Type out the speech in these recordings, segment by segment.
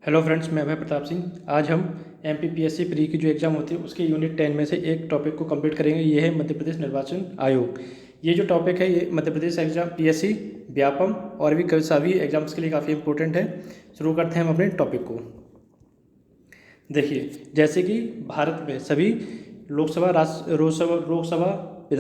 Hello friends, मैं अभय प्रताप सिंह। आज हम एमपीपीएससी प्री की जो एग्ज़ाम होती है उसके यूनिट 10 में से एक टॉपिक को कंप्लीट करेंगे। ये है मध्य प्रदेश निर्वाचन आयोग। ये जो टॉपिक है ये मध्य प्रदेश एग्जाम पीएससी, व्यापम और भी कई सभी एग्जाम्स के लिए काफ़ी इंपॉर्टेंट है। शुरू करते हैं हम अपने टॉपिक को। देखिए, जैसे कि भारत में सभी लोकसभा,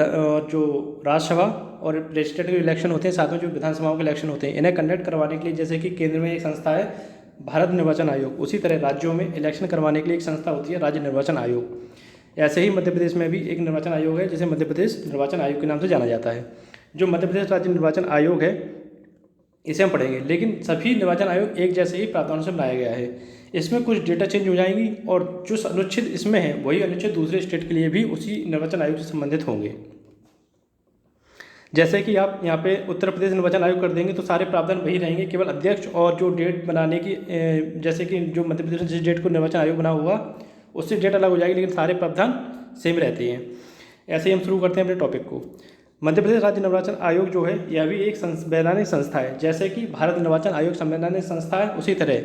और जो राज्यसभा और प्रेसिडेंट के इलेक्शन होते हैं, साथ में जो विधानसभाओं के इलेक्शन होते हैं, इन्हें कंडक्ट करवाने के लिए जैसे कि केंद्र में एक संस्था है भारत निर्वाचन आयोग, उसी तरह राज्यों में इलेक्शन करवाने के लिए एक संस्था होती है राज्य निर्वाचन आयोग। ऐसे ही मध्य प्रदेश में भी एक निर्वाचन आयोग है जिसे मध्य प्रदेश निर्वाचन आयोग के नाम से जाना जाता है। जो मध्य प्रदेश राज्य निर्वाचन आयोग है इसे हम पढ़ेंगे, लेकिन सभी निर्वाचन आयोग एक जैसे ही प्रावधानों से बनाया गया है। इसमें कुछ डेटा चेंज हो जाएंगी और जो अनुच्छेद इसमें है वही अनुच्छेद दूसरे स्टेट के लिए भी उसी निर्वाचन आयोग से संबंधित होंगे। जैसे कि आप यहाँ पे उत्तर प्रदेश निर्वाचन आयोग कर देंगे तो सारे प्रावधान वही रहेंगे, केवल अध्यक्ष और जो डेट बनाने की जैसे कि जो मध्य प्रदेश में जिस डेट को निर्वाचन आयोग बना हुआ उससे डेट अलग हो जाएगी, लेकिन सारे प्रावधान सेम रहते हैं। ऐसे ही हम शुरू करते हैं अपने टॉपिक को। मध्य प्रदेश राज्य निर्वाचन आयोग जो है यह भी एक संवैधानिक संस्था है। जैसे कि भारत निर्वाचन आयोग संवैधानिक संस्था है, उसी तरह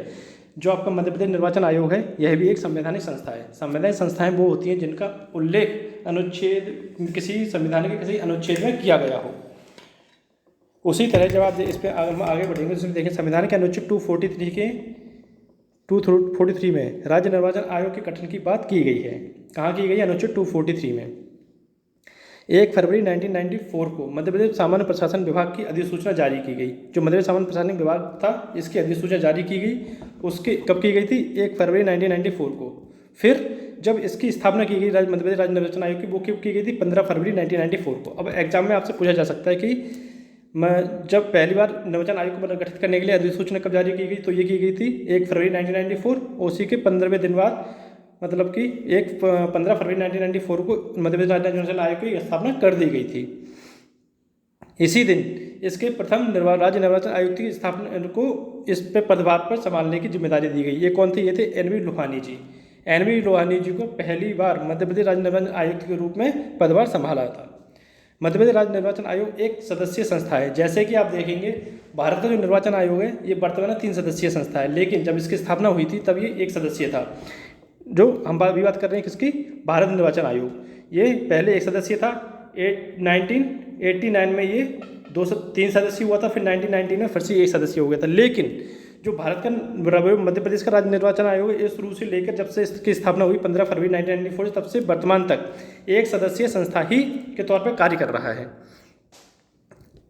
जो आपका मध्य प्रदेश निर्वाचन आयोग है यह भी एक संवैधानिक संस्था है। संवैधानिक संस्थाएं वो होती हैं जिनका उल्लेख अनुच्छेद किसी संविधान के किसी अनुच्छेद में किया गया हो। उसी तरह जब आप इस पर हम आगे बढ़ेंगे तो देखें संविधान के अनुच्छेद 243 में राज्य निर्वाचन आयोग के गठन की बात की गई है। कहाँ की गई है? अनुच्छेद 243 में 1 फरवरी 1994 को मध्य प्रदेश सामान्य प्रशासन विभाग की अधिसूचना जारी की गई। जो मध्य प्रदेश सामान्य प्रशासन विभाग था इसकी अधिसूचना जारी की गई, उसके कब की गई थी? 1 फरवरी 1994 को। फिर जब इसकी स्थापना की गई मध्य प्रदेश राज्य निर्वाचन आयोग की, वो कब की गई थी? 15 फरवरी 1994 को। अब एग्जाम में आपसे पूछा जा सकता है कि जब पहली बार निर्वाचन आयोग को गठित करने के लिए अधिसूचना कब जारी की गई, तो ये की गई थी 1 फरवरी 1994। उसी के 15वें दिन बाद मतलब कि 15 फरवरी 1994 को मध्य प्रदेश राज्य निर्वाचन आयोग की स्थापना कर दी गई थी। इसी दिन इसके प्रथम राज्य निर्वाचन आयुक्त की स्थापना को इस पे पदभार पर संभालने की जिम्मेदारी दी गई। ये कौन थे? ये थे एन.वी. लोहानी जी। एन.वी. लोहानी जी को पहली बार मध्य प्रदेश राज्य निर्वाचन आयुक्त के रूप में पदभार संभाला था। मध्य प्रदेश राज्य निर्वाचन आयोग एक सदस्यीय संस्था है। जैसे कि आप देखेंगे भारत का जो निर्वाचन आयोग है ये वर्तमान में 3 सदस्यीय संस्था है, लेकिन जब इसकी स्थापना हुई थी तब ये 1 सदस्यीय था। जो हम बात कर रहे हैं किसकी? भारत निर्वाचन आयोग। ये पहले 1 सदस्यीय था। 1989 में ये 3 सदस्यीय हुआ था, फिर 1990 में फिर से 1 सदस्यीय हो गया था। लेकिन जो भारत का मध्य प्रदेश का राज्य निर्वाचन आयोग है ये शुरू से लेकर जब से इसकी स्थापना हुई 15 फरवरी 1994 तब से वर्तमान तक 1 सदस्यीय संस्था ही के तौर पर कार्य कर रहा है।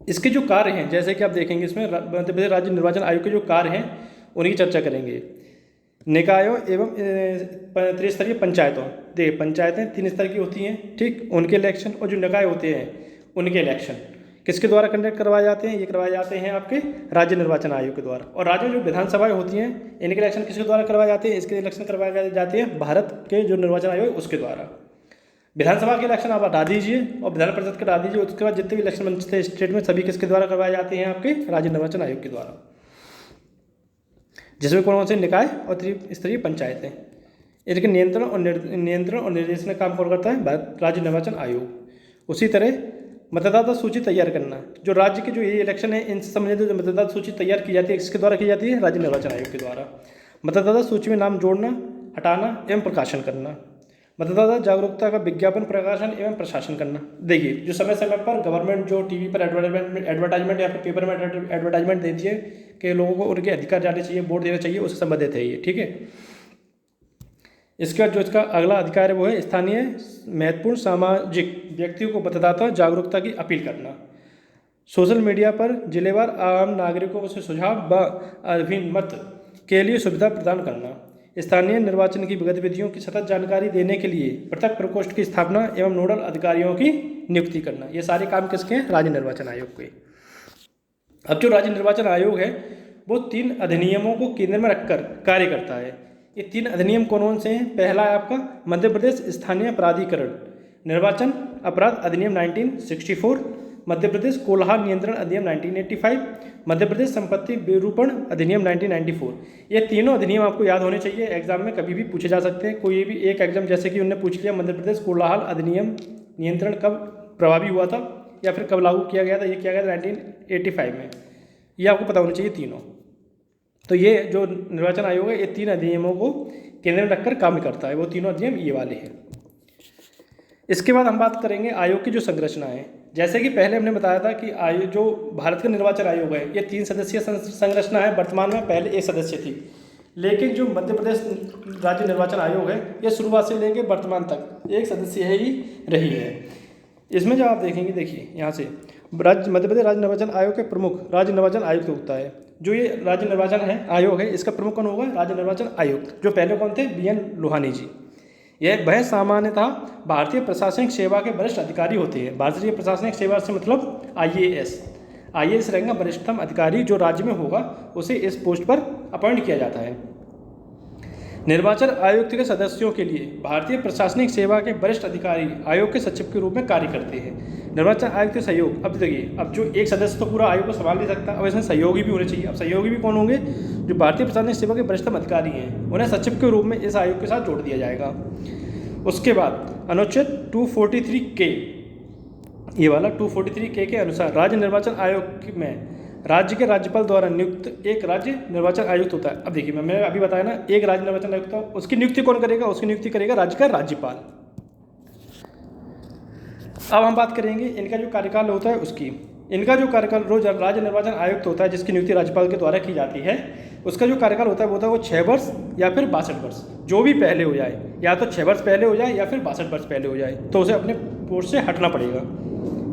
इसके जो कार्य हैं जैसे कि आप देखेंगे इसमें मध्य प्रदेश राज्य निर्वाचन आयोग के जो कार्य हैं उनकी चर्चा करेंगे। निकायों एवं त्रिस्तरीय पंचायतों, देखिए पंचायतें 3 स्तर की होती हैं, ठीक, उनके इलेक्शन, और जो निकाय होते हैं उनके इलेक्शन किसके द्वारा कंडक्ट करवाए जाते हैं? ये करवाए जाते हैं आपके राज्य निर्वाचन आयोग के द्वारा। और राज्य में जो विधानसभाएं होती हैं इनके इलेक्शन किसके द्वारा करवाए जाते हैं? इसके इलेक्शन करवाए जाते हैं भारत के जो निर्वाचन आयोग है उसके द्वारा। विधानसभा के इलेक्शन आप हटा दीजिए और विधान परिषद के हटा दीजिए, उसके बाद जितने भी इलेक्शन बनते हैं स्टेट में सभी किसके द्वारा करवाए जाते हैं? आपके राज्य निर्वाचन आयोग के द्वारा, जिसमें कौन से निकाय और त्रिस्तरीय पंचायतें। इनके नियंत्रण और निर्देशन का काम कौन करता है? राज्य निर्वाचन आयोग। उसी तरह मतदाता सूची तैयार करना, जो राज्य के जो ये इलेक्शन है इनसे संबंधित जो मतदाता सूची तैयार की जाती है किसके द्वारा की जाती है? राज्य निर्वाचन आयोग के द्वारा। मतदाता सूची में नाम जोड़ना, हटाना एवं प्रकाशन करना। मतदाता जागरूकता का विज्ञापन, प्रकाशन एवं प्रशासन करना। देखिए, जो समय समय पर गवर्नमेंट जो टीवी पर एडवर्टाइजमेंट या फिर पेपर में एडवर्टाइजमेंट देती है कि लोगों को उनके अधिकार जाने चाहिए, वोट देना चाहिए, उससे संबंधित है ये, ठीक है। इसके बाद जो इसका अगला अधिकार है वो है स्थानीय महत्वपूर्ण सामाजिक व्यक्तियों को मतदाता जागरूकता की अपील करना। सोशल मीडिया पर जिलेवार आम नागरिकों से सुझाव व अभिमत के लिए सुविधा प्रदान करना। स्थानीय निर्वाचन की गतिविधियों की सतत जानकारी देने के लिए पृथक प्रकोष्ठ की स्थापना एवं नोडल अधिकारियों की नियुक्ति करना। ये सारे काम किसके हैं? राज्य निर्वाचन आयोग के। अब जो राज्य निर्वाचन आयोग है वो 3 अधिनियमों को केंद्र में रखकर कार्य करता है। ये 3 अधिनियम कौन से हैं? पहला है आपका मध्य प्रदेश स्थानीय प्राधिकरण निर्वाचन अपराध अधिनियम 1964, मध्य प्रदेश कोल्हार नियंत्रण अधिनियम 1985, मध्य प्रदेश संपत्ति विरूपण अधिनियम 1994। ये तीनों अधिनियम आपको याद होने चाहिए, एग्जाम में कभी भी पूछे जा सकते हैं। कोई भी एक एग्जाम जैसे कि उन्होंने पूछ लिया मध्य प्रदेश कोलाहल अधिनियम नियंत्रण कब प्रभावी हुआ था या फिर कब लागू किया गया था? ये किया गया था 1985 में। ये आपको पता होना चाहिए तीनों। तो ये जो निर्वाचन आयोग है ये 3 अधिनियमों को केंद्र में रखकर काम करता है। वो तीनों अधिनियम ये वाले हैं। इसके बाद हम बात करेंगे आयोग की जो संरचना है। जैसे कि पहले हमने बताया था कि आयोग जो भारत का निर्वाचन आयोग है ये 3 सदस्यीय संरचना है। वर्तमान में पहले 1 सदस्य थी, लेकिन जो मध्य प्रदेश राज्य निर्वाचन आयोग है ये शुरुआत से लेकर वर्तमान तक 1 सदस्यीय ही रही है। इसमें जब आप देखेंगे, देखिए यहाँ से मध्य प्रदेश राज्य निर्वाचन आयोग के प्रमुख राज्य निर्वाचन आयुक्त होता है। जो ये राज्य निर्वाचन है आयोग है इसका प्रमुख कौन होगा? राज्य निर्वाचन आयुक्त। जो पहले कौन थे? BN लोहानी जी। यह वह सामान्यतः भारतीय प्रशासनिक सेवा के वरिष्ठ अधिकारी होते हैं। भारतीय प्रशासनिक सेवा से मतलब IAS रहेगा वरिष्ठतम अधिकारी जो राज्य में होगा, उसे इस पोस्ट पर अपॉइंट किया जाता है। निर्वाचन आयुक्त के सदस्यों के लिए भारतीय प्रशासनिक सेवा के वरिष्ठ अधिकारी आयोग के सचिव के रूप में कार्य करते हैं। निर्वाचन आयोग के सहयोग, अब देखिए, अब जो एक सदस्य तो पूरा आयोग को संभाल नहीं सकता, अब इसमें सहयोगी भी होने चाहिए। अब सहयोगी भी कौन होंगे? जो भारतीय प्रशासनिक सेवा के वरिष्ठतम अधिकारी हैं, उन्हें सचिव के रूप में इस आयोग के साथ जोड़ दिया जाएगा। उसके बाद अनुच्छेद 243K, ये वाला 243K के अनुसार राज्य निर्वाचन आयोग में राज्य के राज्यपाल द्वारा नियुक्त एक राज्य निर्वाचन आयुक्त होता है। अब देखिए, मैंने अभी बताया ना, एक राज्य निर्वाचन आयुक्त होता है, उसकी नियुक्ति कौन करेगा? उसकी नियुक्ति करेगा राज्य का राज्यपाल। अब हम बात करेंगे इनका जो कार्यकाल होता है उसकी। इनका जो कार्यकाल रोज राज्य निर्वाचन आयुक्त होता है जिसकी नियुक्ति राज्यपाल के द्वारा की जाती है, उसका जो कार्यकाल होता है वो 6 वर्ष या फिर 62 वर्ष, जो भी पहले हो जाए, या तो 6 वर्ष पहले हो जाए या फिर 62 वर्ष पहले हो जाए, तो उसे अपने पोस्ट से हटना पड़ेगा।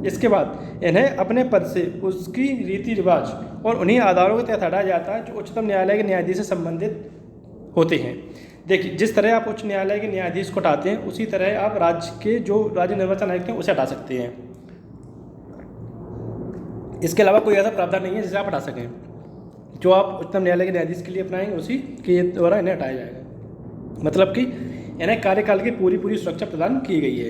इसके बाद इन्हें अपने पद से उसकी रीति रिवाज और उन्हीं आधारों के तहत हटाया जाता है जो उच्चतम न्यायालय के न्यायाधीश से संबंधित होते हैं। देखिए, जिस तरह आप उच्च न्यायालय के न्यायाधीश को हटाते हैं, उसी तरह आप राज्य के जो राज्य निर्वाचन आयुक्त हैं उसे हटा सकते हैं। इसके अलावा कोई ऐसा प्रावधान नहीं है जिसे आप हटा सकें। जो आप उच्चतम न्यायालय के न्यायाधीश के लिए अपनाएंगे उसी के द्वारा इन्हें हटाया जाएगा। मतलब कि इन्हें कार्यकाल की पूरी सुरक्षा प्रदान की गई है।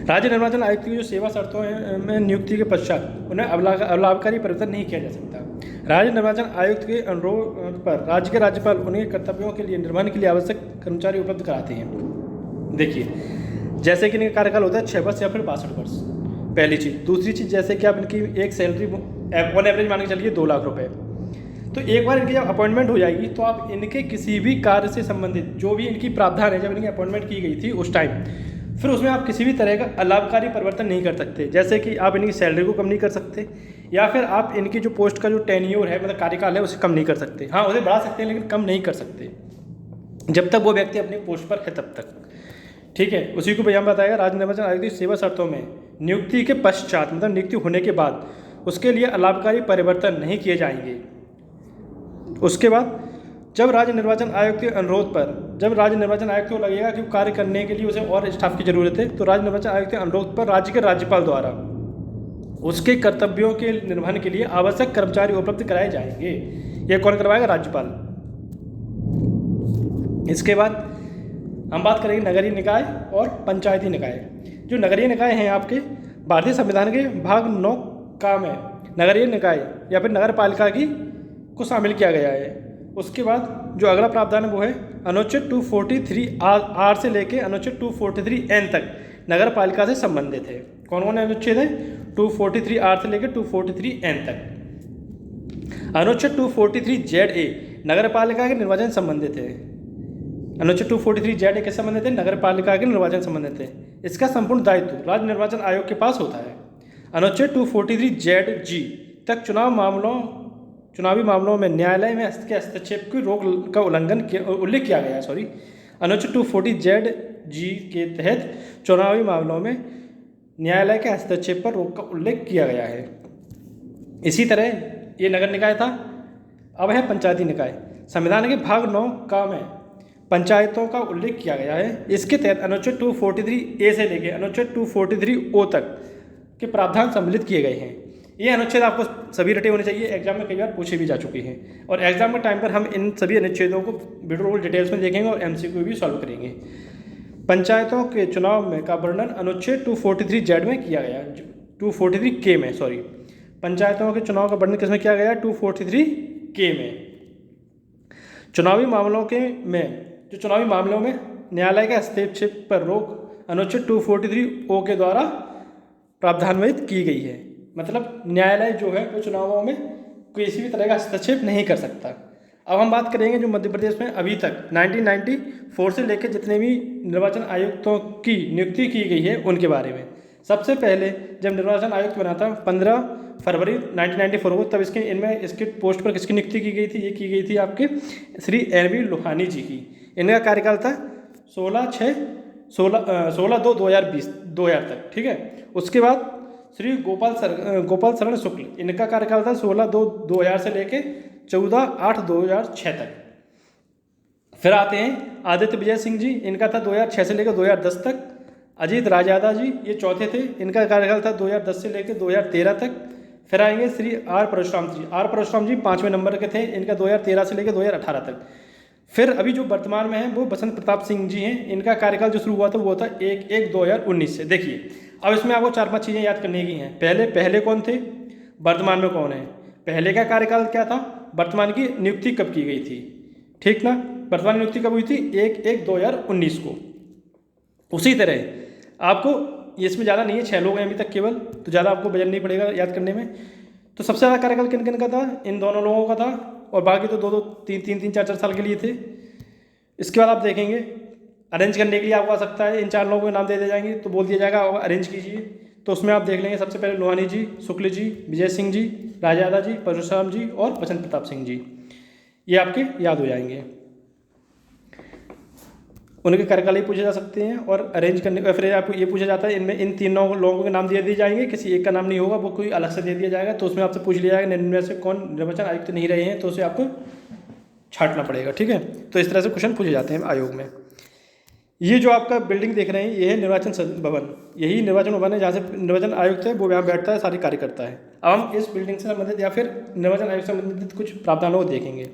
राज्य निर्वाचन आयुक्त की जो सेवा शर्तों में नियुक्ति के पश्चात उन्हें अलाभकारी परिवर्तन नहीं किया जा सकता। राज्य निर्वाचन आयुक्त के अनुरोध पर राज्य के राज्यपाल उन्हें कर्तव्यों के लिए निर्वहन के लिए आवश्यक कर्मचारी उपलब्ध कराते हैं। देखिए, जैसे कि इनका कार्यकाल होता है 6 वर्ष या फिर 62 वर्ष, पहली चीज़। दूसरी चीज़, जैसे कि आप इनकी एक सैलरी ऑन एवरेज मान के चलिए 2 लाख रुपए, तो एक बार इनकी जब अपॉइंटमेंट हो जाएगी तो आप इनके किसी भी कार्य से संबंधित जो भी इनकी प्रावधान है, जब इनकी अपॉइंटमेंट की गई थी उस टाइम, फिर उसमें आप किसी भी तरह का अलाभकारी परिवर्तन नहीं कर सकते। जैसे कि आप इनकी सैलरी को कम नहीं कर सकते, या फिर आप इनकी जो पोस्ट का जो टेन्योर है, मतलब कार्यकाल है, उसे कम नहीं कर सकते। हाँ, उसे बढ़ा सकते हैं लेकिन कम नहीं कर सकते, जब तक वो व्यक्ति अपनी पोस्ट पर है तब तक। ठीक है, उसी को भैया बताएगा। राज्य निर्वाचन आयोग की सेवा शर्तों में नियुक्ति के पश्चात, मतलब नियुक्ति होने के बाद, उसके लिए अलाभकारी परिवर्तन नहीं किए जाएंगे। उसके बाद जब राज्य निर्वाचन आयोग के अनुरोध पर, जब राज्य निर्वाचन आयोग को लगेगा कि कार्य करने के लिए उसे और स्टाफ की जरूरत है, तो राज्य निर्वाचन आयोग के अनुरोध पर राज्य के राज्यपाल द्वारा उसके कर्तव्यों के निर्वहन के लिए आवश्यक कर्मचारी उपलब्ध कराए जाएंगे। यह कौन करवाएगा? राज्यपाल। इसके बाद हम बात करेंगे नगरीय निकाय और पंचायती निकाय। जो नगरीय निकाय हैं आपके भारतीय संविधान के भाग 9 का में नगरीय निकाय या फिर नगर पालिका की को शामिल किया गया है। उसके बाद जो अगला प्रावधान है वो है अनुच्छेद 243 से लेके अनुच्छेद 243 तक नगर पालिका से संबंधित है। कौन कौन अनुच्छेद है? 243 से लेकर 243 तक। अनुच्छेद 243 नगर पालिका के निर्वाचन संबंधित है। अनुच्छेद 243 किस संबंधित है? नगर पालिका के निर्वाचन संबंधित है। इसका संपूर्ण दायित्व राज्य निर्वाचन आयोग के पास होता है। अनुच्छेद 243 तक चुनावी मामलों में न्यायालय में के हस्तक्षेप की रोक का उल्लेख किया गया है। अनुच्छेद 240 के तहत चुनावी मामलों में न्यायालय के हस्तक्षेप पर रोक का उल्लेख किया गया है। इसी तरह ये नगर निकाय था। अब है पंचायती निकाय। संविधान के भाग 9 का में पंचायतों का उल्लेख किया गया है। इसके तहत अनुच्छेद 243 से लेकर अनुच्छेद 243 तक के प्रावधान सम्मिलित किए गए हैं। ये अनुच्छेद आपको सभी रटे होने चाहिए, एग्जाम में कई बार पूछे भी जा चुके हैं, और एग्जाम के टाइम पर हम इन सभी अनुच्छेदों को बिल्कुल डिटेल्स में देखेंगे और MCQ भी सॉल्व करेंगे। पंचायतों के चुनाव में का वर्णन अनुच्छेद 243 में किया गया, 243 में, सॉरी, पंचायतों के चुनाव का वर्णन किसमें किया गया? 243 में। चुनावी मामलों में न्यायालय के हस्तक्षेप पर रोक अनुच्छेद 243 के द्वारा प्रावधान्वित की गई है। मतलब न्यायालय जो है वो चुनावों में किसी भी तरह का हस्तक्षेप नहीं कर सकता। अब हम बात करेंगे जो मध्य प्रदेश में अभी तक 1994 से लेकर जितने भी निर्वाचन आयुक्तों की नियुक्ति की गई है उनके बारे में। सबसे पहले जब निर्वाचन आयुक्त बना था 15 फरवरी 1994 को, तब इसके पोस्ट पर किसकी नियुक्ति की गई थी? ये की गई थी आपके श्री एन.वी. लोहानी जी की। इनका कार्यकाल था 16/2/2020 तक, ठीक है। उसके बाद श्री गोपाल शरण शुक्ल, इनका कार्यकाल था 16/2/2000 से लेके 14/8/2006 तक। फिर आते हैं आदित्य विजय सिंह जी, इनका था 2006 से लेकर 2010 तक। अजीत राजादा जी ये चौथे थे, इनका कार्यकाल था 2010 से लेकर 2013 तक। फिर आएंगे श्री आर परशुराम जी 5वें नंबर के थे, इनका 2013 से लेकर 2018 तक। फिर अभी जो वर्तमान में है वो बसंत प्रताप सिंह जी हैं, इनका कार्यकाल जो शुरू हुआ था वो था 1/1/2019 से। देखिए अब इसमें आपको 4-5 चीज़ें याद करने की हैं। पहले कौन थे, वर्तमान में कौन है, पहले का कार्यकाल क्या था, वर्तमान की नियुक्ति कब की गई थी, ठीक ना। वर्तमान नियुक्ति कब हुई थी? 1/1/2019 को। उसी तरह आपको इसमें ज़्यादा नहीं है, 6 लोग हैं अभी तक केवल, तो ज़्यादा आपको वजन नहीं पड़ेगा याद करने में। तो सबसे ज़्यादा कार्यकाल किन किन का था? इन दोनों लोगों का था, और बाकी तो 2-2, 3-3, 4-4 साल के लिए थे। इसके बाद आप देखेंगे अरेंज करने के लिए आपको आ सकता है, इन 4 लोगों के नाम दे दिए जाएंगे तो बोल दिया जाएगा अरेंज कीजिए। तो उसमें आप देख लेंगे सबसे पहले लोहानी जी, शुक्ल जी, विजय सिंह जी, राजादा जी, परशुराम जी और बसंत प्रताप सिंह जी, ये आपके याद हो जाएंगे। उनके कार्यकाल ही पूछे जा सकते हैं और अरेंज करने का फिर आपको ये पूछा जाता है इनमें इन तीनों लोगों के नाम दे दिए जाएंगे, किसी एक का नाम नहीं होगा, वो कोई अलग से दे दिया जाएगा। तो उसमें आपसे पूछ लिया जाएगा इनमें से कौन निर्वाचन आयुक्त नहीं रहे हैं, तो उसे आपको छांटना पड़ेगा, ठीक है। तो इस तरह से क्वेश्चन पूछे जाते हैं आयोग में। ये जो आपका बिल्डिंग देख रहे हैं ये है निर्वाचन भवन, यही निर्वाचन भवन है जहाँ से निर्वाचन आयुक्त है वो यहाँ बैठता है, सारी कार्य करता है। अब हम इस बिल्डिंग से संबंधित या फिर निर्वाचन आयोग से संबंधित कुछ प्रावधानों को देखेंगे।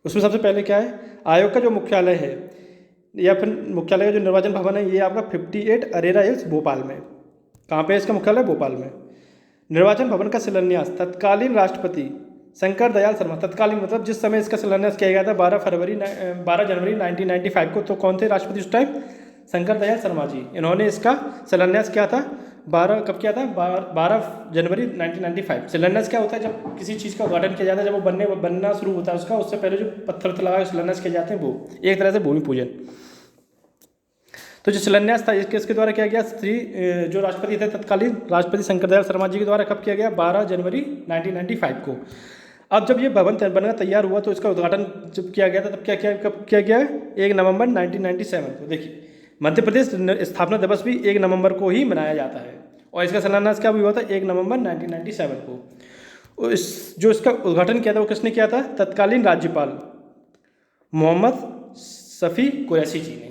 उसमें सबसे पहले क्या है, आयोग का जो मुख्यालय है या फिर मुख्यालय का जो निर्वाचन भवन है ये आपका 58 अरेरा हिल्स भोपाल में। कहाँ पे है इसका मुख्यालय? भोपाल में। निर्वाचन भवन का शिलान्यास तत्कालीन राष्ट्रपति शंकर दयाल शर्मा, तत्कालीन मतलब जिस समय इसका शिलान्यास किया गया था 12 जनवरी 1995 को, तो कौन थे राष्ट्रपति उस टाइम? शंकर दयाल शर्मा जी। इन्होंने इसका शिलान्यास किया था 12 जनवरी 1995। शिलान्यास क्या होता है? जब किसी चीज़ का उद्घाटन किया जाता है, जब वो बनना शुरू होता है उसका, उससे पहले जो पत्थर लगा शिलान्यास किए जाते हैं वो एक तरह से भूमि पूजन। तो जो शिलान्यास था इसके द्वारा किया गया जो राष्ट्रपति थे तत्कालीन राष्ट्रपति शंकर दयाल शर्मा जी के द्वारा कब किया गया? 12 जनवरी 1995 को। अब जब ये भवन बनकर तैयार हुआ तो इसका उद्घाटन जब किया गया था तब कब किया गया? 1 नवंबर 1997 को। देखिए मध्य प्रदेश स्थापना दिवस भी 1 नवंबर को ही मनाया जाता है, और इसका शिलान्यास क्या हुआ था? 1 नवंबर 1997 को। जो इसका उद्घाटन किया था वो किसने किया था? तत्कालीन राज्यपाल मोहम्मद शफी कुरैशी जी ने।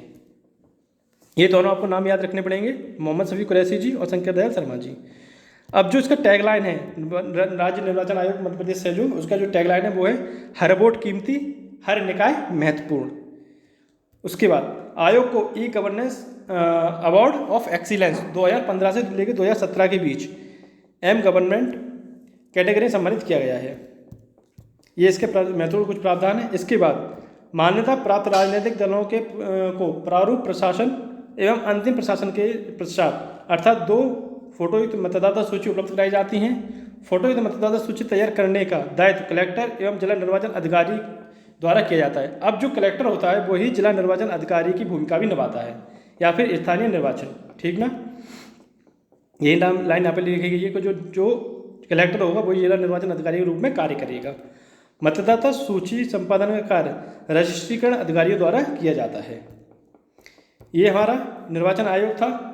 ये दोनों आपको नाम याद रखने पड़ेंगे, मोहम्मद शफी कुरैशी जी और शंकर दयाल शर्मा जी। अब जो इसका टैगलाइन है राज्य निर्वाचन आयोग मध्य प्रदेश से, जो उसका जो टैगलाइन है वो है हर वोट कीमती, हर निकाय महत्वपूर्ण। उसके बाद आयोग को e governance award of excellence 2015 से लेकर 2017 के बीच एम गवर्नमेंट कैटेगरी सम्मानित किया गया है। ये इसके महत्वपूर्ण कुछ प्रावधान है। इसके बाद मान्यता प्राप्त राजनीतिक दलों के को प्रारूप प्रशासन एवं अंतिम प्रशासन के पश्चात अर्थात 2 फोटोयुक्त मतदाता सूची उपलब्ध कराई जाती हैं। फोटोयुक्त मतदाता सूची तैयार करने का दायित्व कलेक्टर एवं जिला निर्वाचन अधिकारी द्वारा किया जाता है। अब जो कलेक्टर होता है वही जिला निर्वाचन अधिकारी की भूमिका भी निभाता है, या फिर स्थानीय निर्वाचन, ठीक ना। यही लाइन यहाँ पे लिखी गई है कि जो कलेक्टर होगा वही जिला निर्वाचन अधिकारी के रूप में कार्य करेगा। मतदाता सूची संपादन का कार्य रजिस्ट्रीकरण अधिकारियों द्वारा किया जाता है। ये हमारा निर्वाचन आयोग था।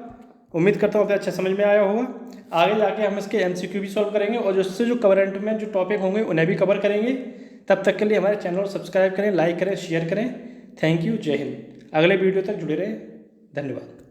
उम्मीद करता हूँ कि अच्छा समझ में आया होगा। आगे जाके हम इसके MCQ भी सॉल्व करेंगे और जिससे जो करंट में जो टॉपिक होंगे उन्हें भी कवर करेंगे। तब तक के लिए हमारे चैनल को सब्सक्राइब करें, लाइक करें, शेयर करें। थैंक यू, जय हिंद। अगले वीडियो तक जुड़े रहें। धन्यवाद।